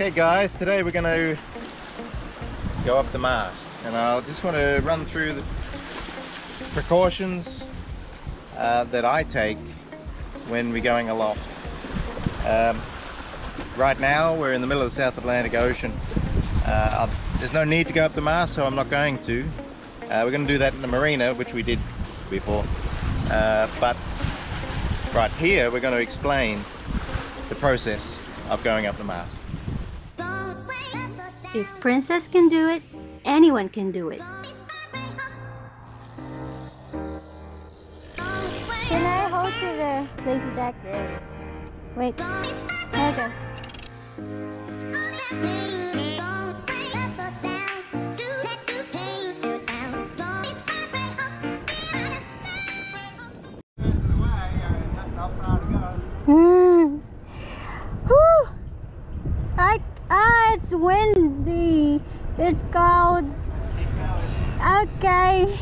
Hey guys, today we're going to go up the mast, and I just want to run through the precautions that I take when we're going aloft. Right now we're in the middle of the South Atlantic Ocean. There's no need to go up the mast, so I'm not going to. We're going to do that in the marina, which we did before. But right here we're going to explain the process of going up the mast. If Princess can do it, anyone can do it. Can I hold to the lazy back there? Wait. Okay. It's windy. It's cold. Okay.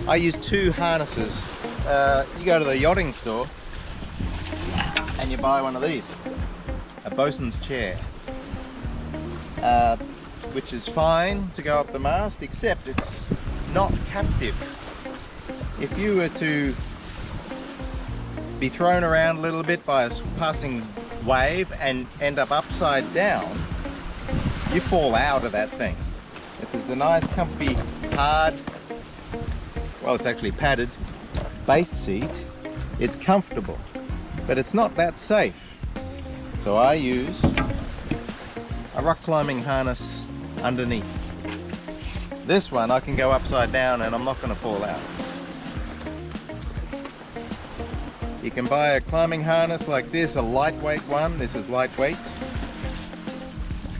I use two harnesses. You go to the yachting store and you buy one of these, a bosun's chair, which is fine to go up the mast, except it's not captive. If you were to be thrown around a little bit by a passing wave and end up upside down, you fall out of that thing. This is a nice, comfy, hard, well, it's actually padded base seat. It's comfortable, but it's not that safe. So I use a rock climbing harness underneath. This one I can go upside down and I'm not going to fall out. You can buy a climbing harness like this, a lightweight one. This is lightweight,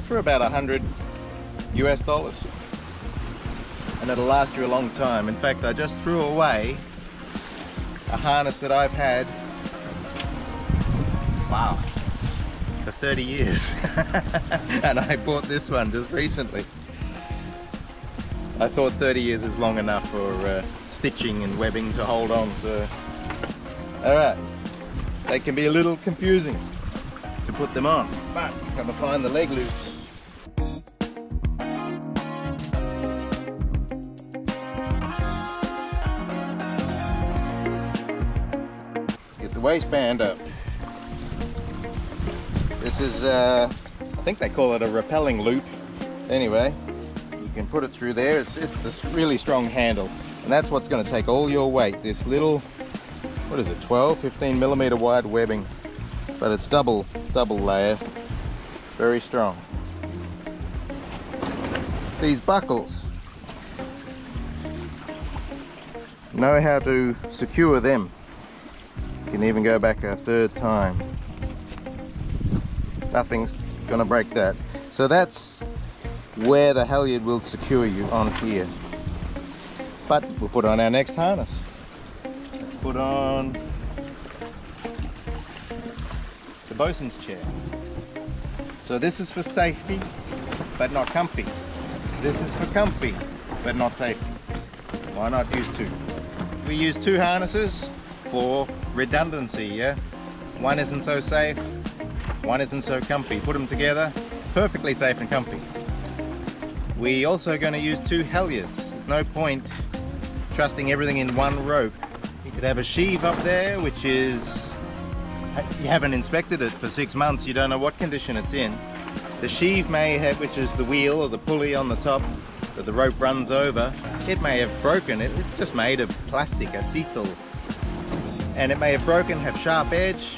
for about $100 US. And it'll last you a long time. In fact, I just threw away a harness that I've had, wow, for 30 years. And I bought this one just recently. I thought 30 years is long enough for stitching and webbing to hold on. So, alright, they can be a little confusing to put them on, but you have to find the leg loops. Waistband up. This is I think they call it a rappelling loop. Anyway, you can put it through there. It's this really strong handle, and that's what's going to take all your weight. This little, what is it, 15 millimeter wide webbing, but it's double layer, very strong. These buckles, know how to secure them. Can even go back a third time. Nothing's gonna break that. So that's where the halyard will secure you, on here. But we'll put on our next harness. Let's put on the bosun's chair. So this is for safety, but not comfy. This is for comfy, but not safety. Why not use two? We use two harnesses for redundancy, yeah? One isn't so safe, one isn't so comfy. Put them together, perfectly safe and comfy. We also going to use two halyards. There's no point trusting everything in one rope. You could have a sheave up there, which is, you haven't inspected it for 6 months, you don't know what condition it's in. The sheave may have, which is the wheel or the pulley on the top that the rope runs over, it may have broken. It's just made of plastic, acetal. And it may have broken, have sharp edge.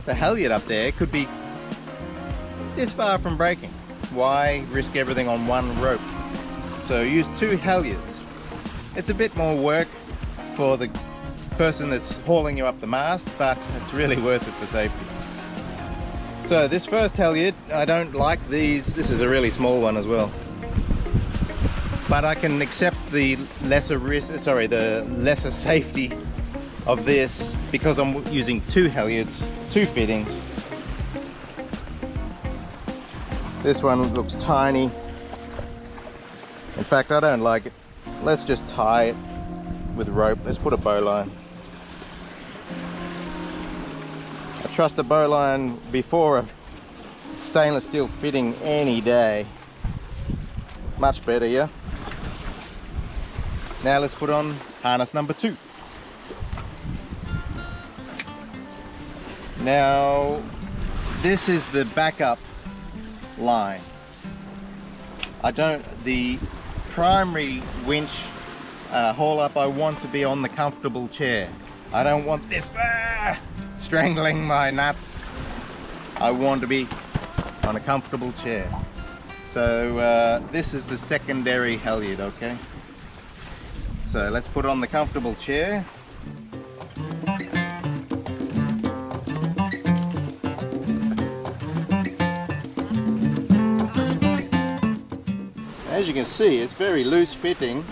The halyard up there could be this far from breaking. Why risk everything on one rope? So use two halyards. It's a bit more work for the person that's hauling you up the mast, but it's really worth it for safety. So this first halyard, I don't like these. This is a really small one as well. But I can accept the lesser risk, sorry, the lesser safety of this because I'm using 2 halyards, 2 fittings. This one looks tiny. In fact, I don't like it. Let's just tie it with rope. Let's put a bowline. I trust a bowline before a stainless steel fitting any day. Much better, yeah? Now let's put on harness number 2. Now, this is the backup line. The primary winch haul up, I want to be on the comfortable chair. I don't want this strangling my nuts. I want to be on a comfortable chair. So this is the secondary halyard, okay? So let's put on the comfortable chair. As you can see, it's very loose fitting.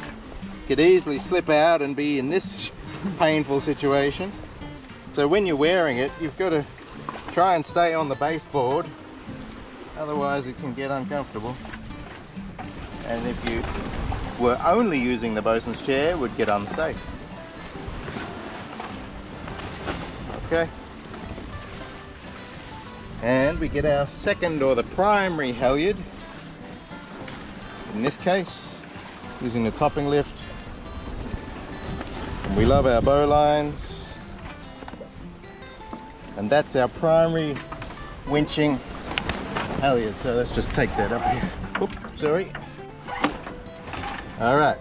Could easily slip out and be in this painful situation. So when you're wearing it, you've got to try and stay on the baseboard, otherwise it can get uncomfortable. And if you were only using the bosun's chair, it would get unsafe. Okay. And we get our second, or the primary halyard. In this case, using the topping lift. And we love our bowlines. And that's our primary winching halyard. So let's just take that up here. Oops, sorry. All right.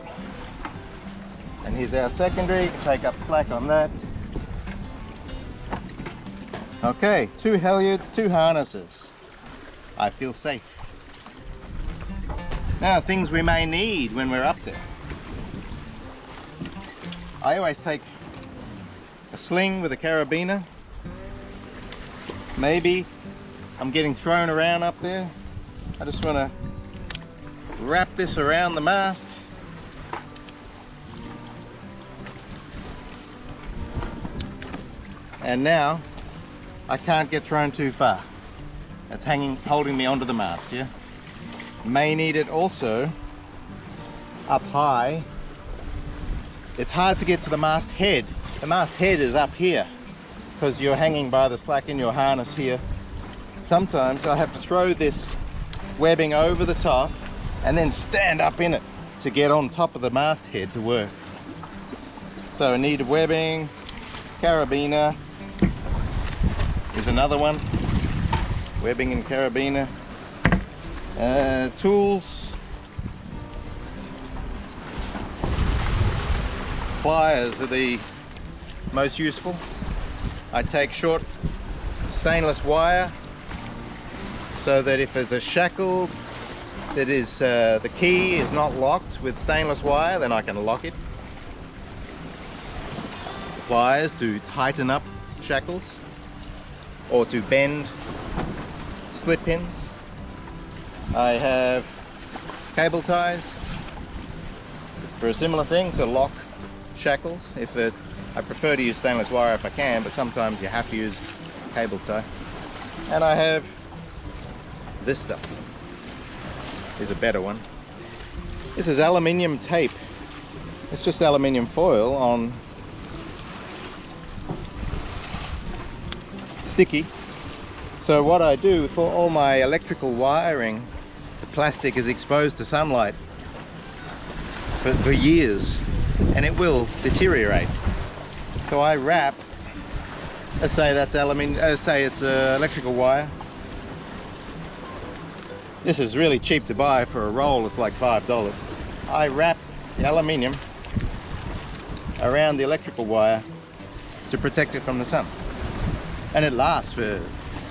And here's our secondary. Take up slack on that. Okay, 2 halyards, 2 harnesses. I feel safe. Now, things we may need when we're up there. I always take a sling with a carabiner. Maybe I'm getting thrown around up there. I just want to wrap this around the mast. And now I can't get thrown too far. It's holding me onto the mast, yeah? May need it also up high. It's hard to get to the mast head. The mast head is up here because you're hanging by the slack in your harness here. Sometimes I have to throw this webbing over the top and then stand up in it to get on top of the mast head to work. So I need webbing, carabiner. Here's another one, webbing and carabiner. Tools, pliers are the most useful. I take short stainless wire so that if there's a shackle that is the key is not locked with stainless wire, then I can lock it. Pliers to tighten up shackles or to bend split pins. I have cable ties for a similar thing, to lock shackles. I prefer to use stainless wire if I can, but sometimes you have to use cable tie. And I have this stuff. Is a better one. This is aluminium tape. It's just aluminium foil on sticky. So what I do for all my electrical wiring, the plastic is exposed to sunlight for years and it will deteriorate. So I wrap, let's say that's say it's electrical wire. This is really cheap to buy. For a roll it's like $5. I wrap the aluminium around the electrical wire to protect it from the sun, and it lasts for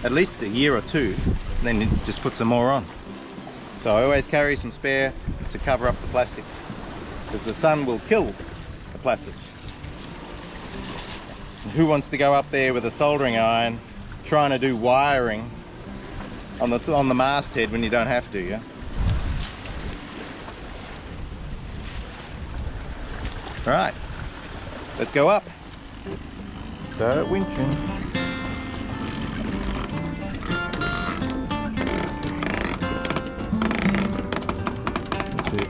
at least a year or two, and then you just put some more on. So I always carry some spare to cover up the plastics, because the sun will kill the plastics. Who wants to go up there with a soldering iron trying to do wiring on the masthead when you don't have to, yeah? Right, let's go up. Start winching. That's it.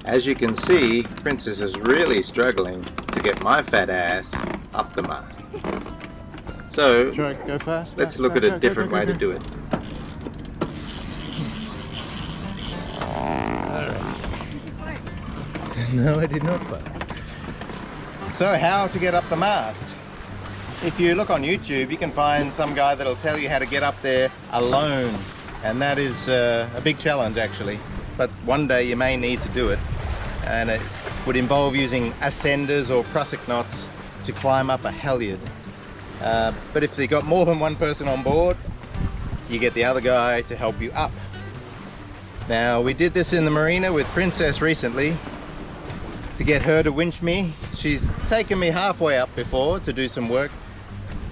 As you can see, Princess is really struggling to get my fat ass up the mast. So, Go fast, let's look at a different way to do it. No, I did not fart. So, how to get up the mast? If you look on YouTube, you can find some guy that'll tell you how to get up there alone. And that is a big challenge, actually. But one day you may need to do it. And it would involve using ascenders or prusik knots to climb up a halyard. But if they got more than one person on board, you get the other guy to help you up. Now, we did this in the marina with Princess recently to get her to winch me. She's taken me halfway up before to do some work,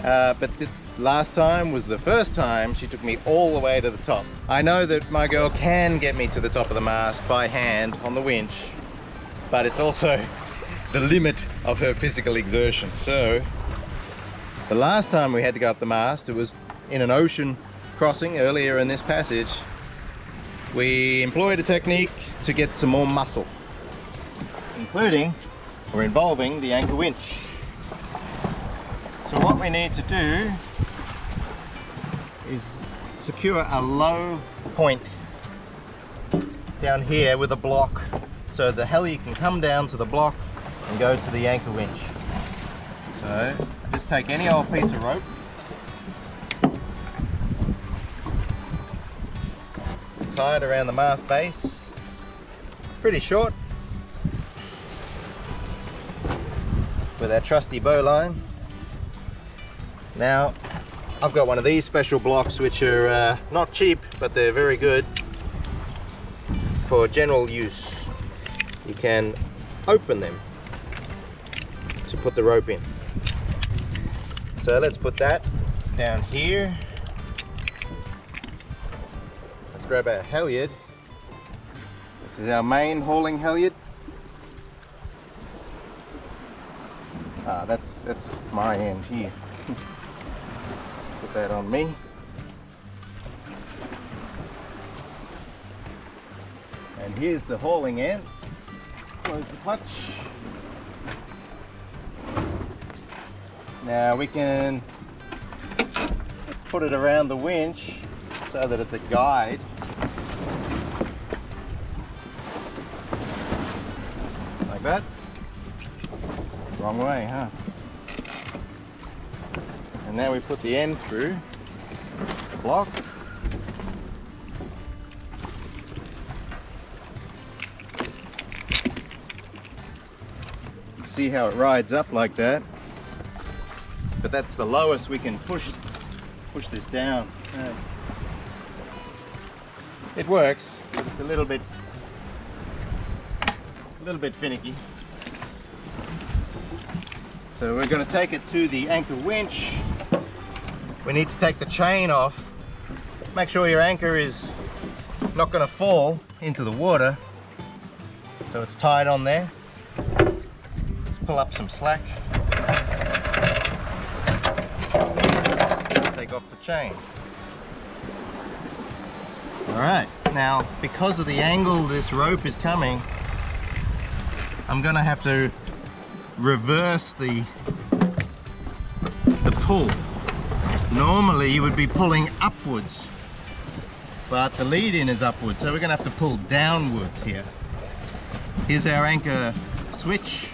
but the last time was the first time she took me all the way to the top. I know that my girl can get me to the top of the mast by hand on the winch, but it's also the limit of her physical exertion. So the last time we had to go up the mast, it was in an ocean crossing earlier in this passage. We employed a technique to get some more muscle, including or involving the anchor winch. So what we need to do is secure a low point down here with a block, so the halyard can come down to the block and go to the anchor winch. So just take any old piece of rope, tie it around the mast base, pretty short, with our trusty bowline. Now I've got one of these special blocks which are not cheap, but they're very good for general use. You can open them to put the rope in. So let's put that down here. Let's grab our halyard. This is our main hauling halyard. That's my end here. Put that on me. And here's the hauling end. Let's close the clutch. Now we can just put it around the winch so that it's a guide. Like that. Wrong way, huh? And now we put the end through the block. See how it rides up like that? But that's the lowest we can push this down. It works, but it's a little bit finicky. So we're going to take it to the anchor winch. We need to take the chain off. Make sure your anchor is not going to fall into the water. So it's tied on there. Let's pull up some slack. Take off the chain. Alright, now because of the angle this rope is coming, I'm going to have to reverse the pull. Normally you would be pulling upwards, but the lead in is upwards, so we're going to have to pull downward here. Here's our anchor switch.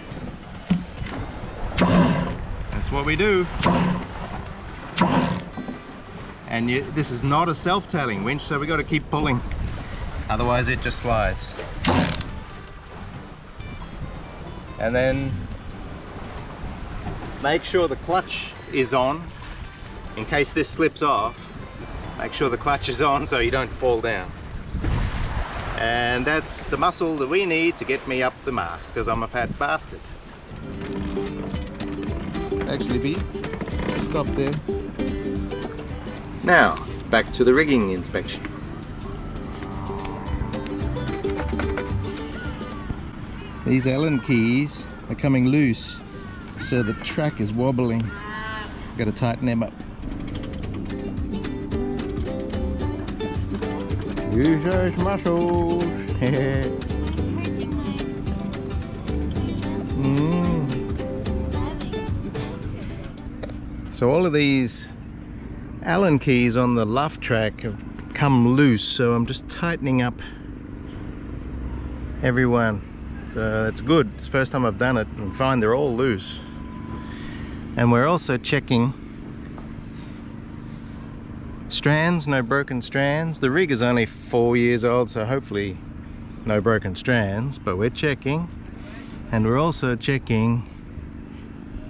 That's what we do. And this is not a self-tailing winch, so we've got to keep pulling, otherwise it just slides. And then make sure the clutch is on in case this slips off. Make sure the clutch is on so you don't fall down. And that's the muscle that we need to get me up the mast, because I'm a fat bastard. Actually, B, stop there. Now, back to the rigging inspection. These Allen keys are coming loose, so the track is wobbling. Got to tighten them up. Use those muscles. So all of these Allen keys on the luff track have come loose, so I'm just tightening up every one. So that's good. It's the first time I've done it and find they're all loose. And we're also checking strands, no broken strands. The rig is only 4 years old, so hopefully no broken strands, but we're checking. And we're also checking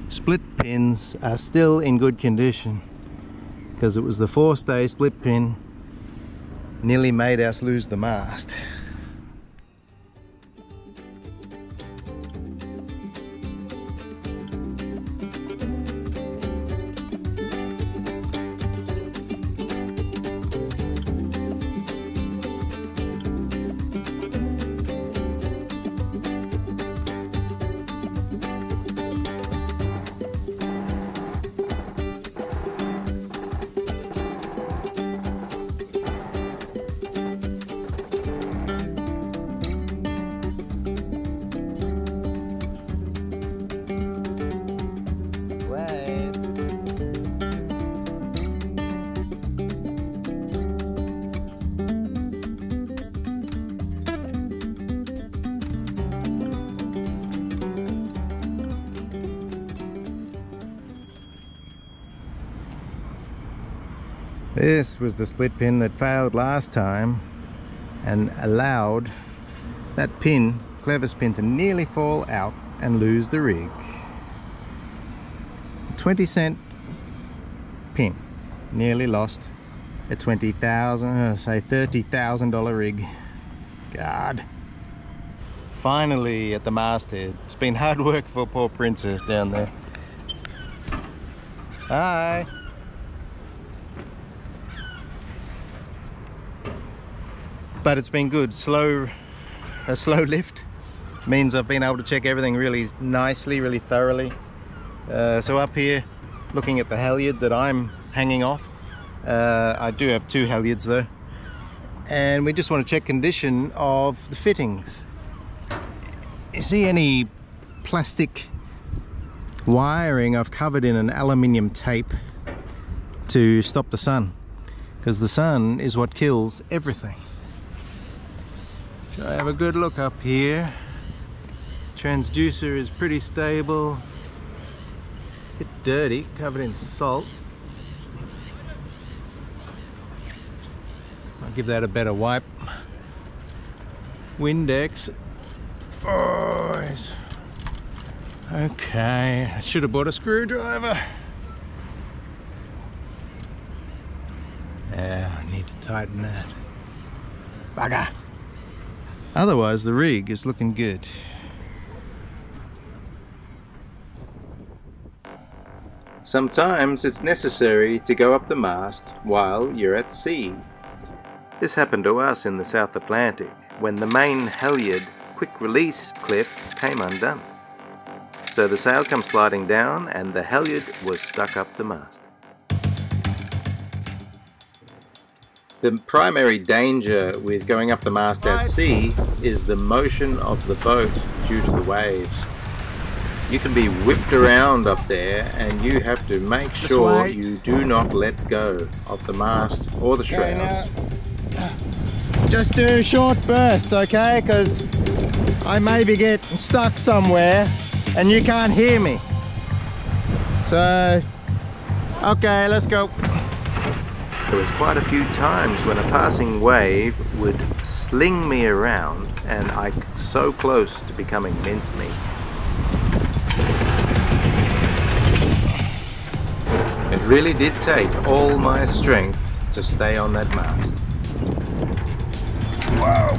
split pins are still in good condition, because it was the forestay split pin nearly made us lose the mast. This was the split pin that failed last time and allowed that pin, clevis pin, to nearly fall out and lose the rig. A 20-cent pin nearly lost a $30,000 rig. God. Finally at the masthead. It's been hard work for poor Princess down there. Hi. But it's been good. A slow lift means I've been able to check everything really nicely, really thoroughly. So up here, looking at the halyard that I'm hanging off. I do have 2 halyards though. And we just want to check condition of the fittings. You see any plastic wiring I've covered in an aluminium tape to stop the sun, because the sun is what kills everything. So I have a good look up here. Transducer is pretty stable. A bit dirty, covered in salt. I'll give that a better wipe. Windex. Oh, okay. I should have bought a screwdriver. Yeah, I need to tighten that. Bugger. Otherwise, the rig is looking good. Sometimes it's necessary to go up the mast while you're at sea. This happened to us in the South Atlantic when the main halyard quick release clip came undone. So the sail comes sliding down and the halyard was stuck up the mast. The primary danger with going up the mast at sea is the motion of the boat due to the waves. You can be whipped around up there and you have to make sure you do not let go of the mast or the shrouds. Just do short bursts, okay? Because I maybe get stuck somewhere and you can't hear me. So, okay, let's go. There was quite a few times when a passing wave would sling me around and I was so close to becoming mincemeat. It really did take all my strength to stay on that mast. Whoa!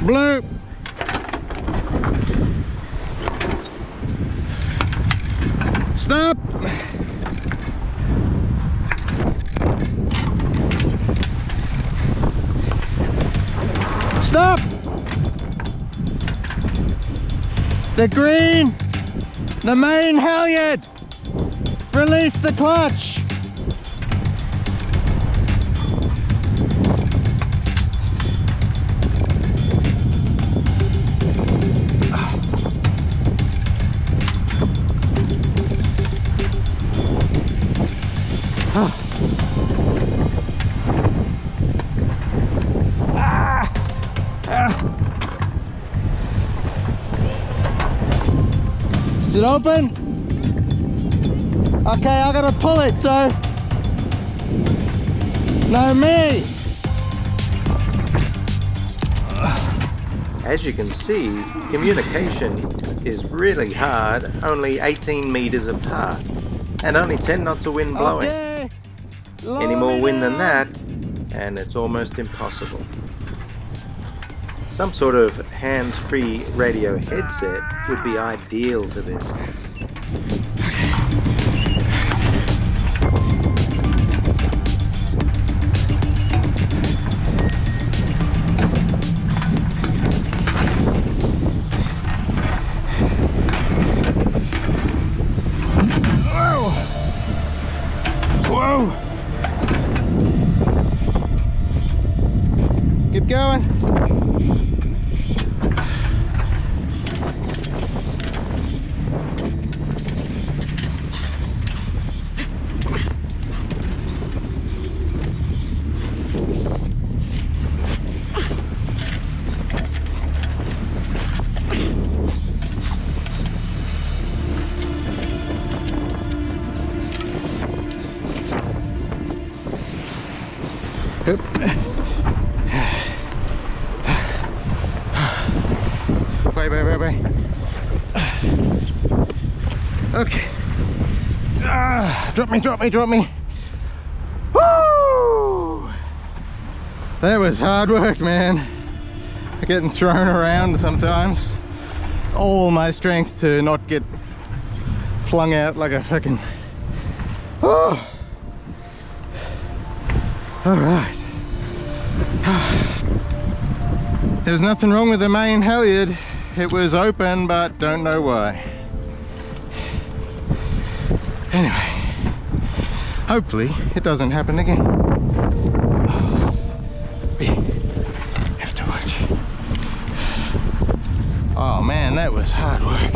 Blue. Stop. Stop. The green, the main halyard. Release the clutch. Is it open? Okay, I gotta pull it, so no me. As you can see, communication is really hard, only 18 meters apart and only 10 knots of wind blowing. Okay. Any more wind than that and it's almost impossible. Some sort of hands-free radio headset would be ideal for this. Whoa! Whoa! Keep going. Wait. Okay. Drop me. Woo! That was hard work, man. Getting thrown around sometimes. All my strength to not get flung out like a fucking... Oh! Alright. There was nothing wrong with the main halyard. It was open, but don't know why. Anyway, hopefully it doesn't happen again. We have to watch. Oh man, that was hard work.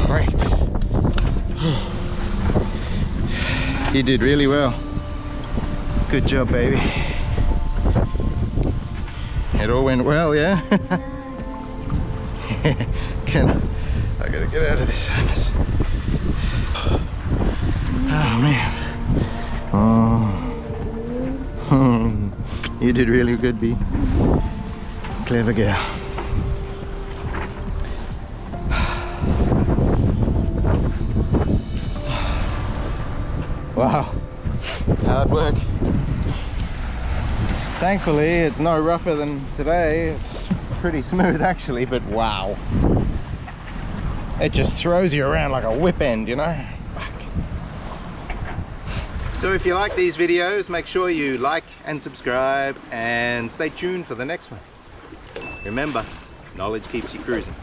Great. You did really well. Good job, baby. It all went well, yeah? I gotta get out of this sinus. Oh man. Oh. You did really good, B. Clever girl. Wow. Hard work. Thankfully, it's no rougher than today. It's pretty smooth actually, but wow. It just throws you around like a whip end, you know? So if you like these videos, make sure you like and subscribe and stay tuned for the next one. Remember, knowledge keeps you cruising.